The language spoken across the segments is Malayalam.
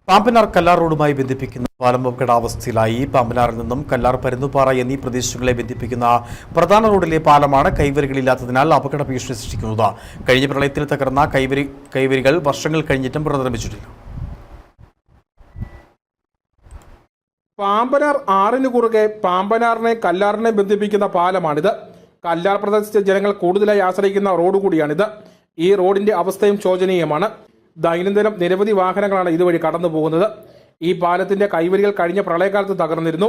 പാമ്പനാർ കല്ലാർ റോഡുമായി ബന്ധിപ്പിക്കുന്ന പാലം അപകടാവസ്ഥയിലായി. പാമ്പനാറിൽ നിന്നും കല്ലാർ പരുന്നുപാറ എന്നീ പ്രദേശങ്ങളെ ബന്ധിപ്പിക്കുന്ന പ്രധാന റോഡിലെ പാലമാണ് കൈവരികളില്ലാത്തതിനാൽ അപകട ഭീഷണി സൃഷ്ടിക്കുന്നത്. കഴിഞ്ഞ പ്രളയത്തിൽ തകർന്ന കൈവരികൾ വർഷങ്ങൾ കഴിഞ്ഞിട്ടും പുനർനിർമ്മിച്ചിട്ടില്ല. പാമ്പനാർ ആറിന് കുറുകെ പാമ്പനാറിനെ കല്ലാറിനെ ബന്ധിപ്പിക്കുന്ന പാലമാണിത്. കല്ലാർ പ്രദേശത്തെ ജനങ്ങൾ കൂടുതലായി ആശ്രയിക്കുന്ന റോഡ് കൂടിയാണിത്. ഈ റോഡിന്റെ അവസ്ഥയും ശോചനീയമാണ്. ദൈനംദിനം നിരവധി വാഹനങ്ങളാണ് ഇതുവഴി കടന്നു പോകുന്നത്. ഈ പാലത്തിന്റെ കൈവരികൾ കഴിഞ്ഞ പ്രളയകാലത്ത് തകർന്നിരുന്നു.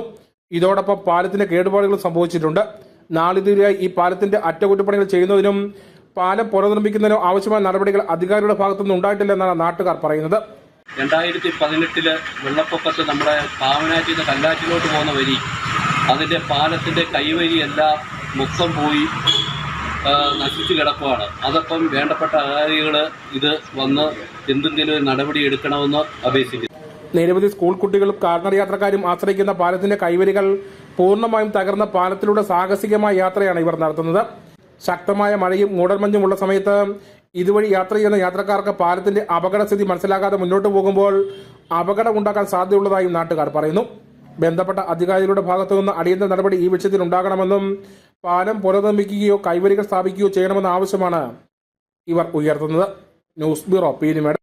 ഇതോടൊപ്പം പാലത്തിന്റെ കേടുപാടുകളും സംഭവിച്ചിട്ടുണ്ട്. നാളിതുവരെയായി ഈ പാലത്തിന്റെ അറ്റകുറ്റപ്പണികൾ ചെയ്യുന്നതിനും പാലം പുനർനിർമ്മിക്കുന്നതിനും ആവശ്യമായ നടപടികൾ അധികാരികളുടെ ഭാഗത്തുനിന്ന് ഉണ്ടായിട്ടില്ലെന്നാണ് നാട്ടുകാർ പറയുന്നത്. 2018 വെള്ളപ്പൊക്കത്ത് നമ്മുടെ പാവനാറ്റിൽ നിന്ന് കല്ലാറ്റിലോട്ട് പോകുന്ന വരി, അതിൻ്റെ പാലത്തിൻ്റെ കൈവരിയെല്ലാം മൊത്തം പോയി നശിച്ചു കിടക്കുകയാണ്. അതപ്പം വേണ്ടപ്പെട്ട അധികാരികൾ ഇത് വന്ന് എന്തെങ്കിലും നടപടി എടുക്കണമെന്ന് അപേക്ഷിക്കുന്നു. നിരവധി സ്കൂൾ കുട്ടികളും കാൽനട യാത്രക്കാരും ആശ്രയിക്കുന്ന പാലത്തിന്റെ കൈവരികൾ പൂർണ്ണമായും തകർന്ന പാലത്തിലൂടെ സാഹസികമായ യാത്രയാണ് ഇവർ നടത്തുന്നത്. ശക്തമായ മഴയും മൂടൽമഞ്ഞും ഉള്ള സമയത്ത് ഇതുവഴി യാത്ര ചെയ്യുന്ന യാത്രക്കാർക്ക് പാലത്തിന്റെ അപകടസ്ഥിതി മനസ്സിലാക്കാതെ മുന്നോട്ട് പോകുമ്പോൾ അപകടം ഉണ്ടാക്കാൻ സാധ്യതയുള്ളതായും നാട്ടുകാർ പറയുന്നു. ബന്ധപ്പെട്ട അധികാരികളുടെ ഭാഗത്തുനിന്ന് അടിയന്തര നടപടി ഈ വിഷയത്തിൽ ഉണ്ടാകണമെന്നും പാലം പുനർനിർമ്മിക്കുകയോ കൈവരികൾ സ്ഥാപിക്കുകയോ ചെയ്യണമെന്ന ആവശ്യമാണ് ഇവർ ഉയർത്തുന്നത്. News bureau, Peermade.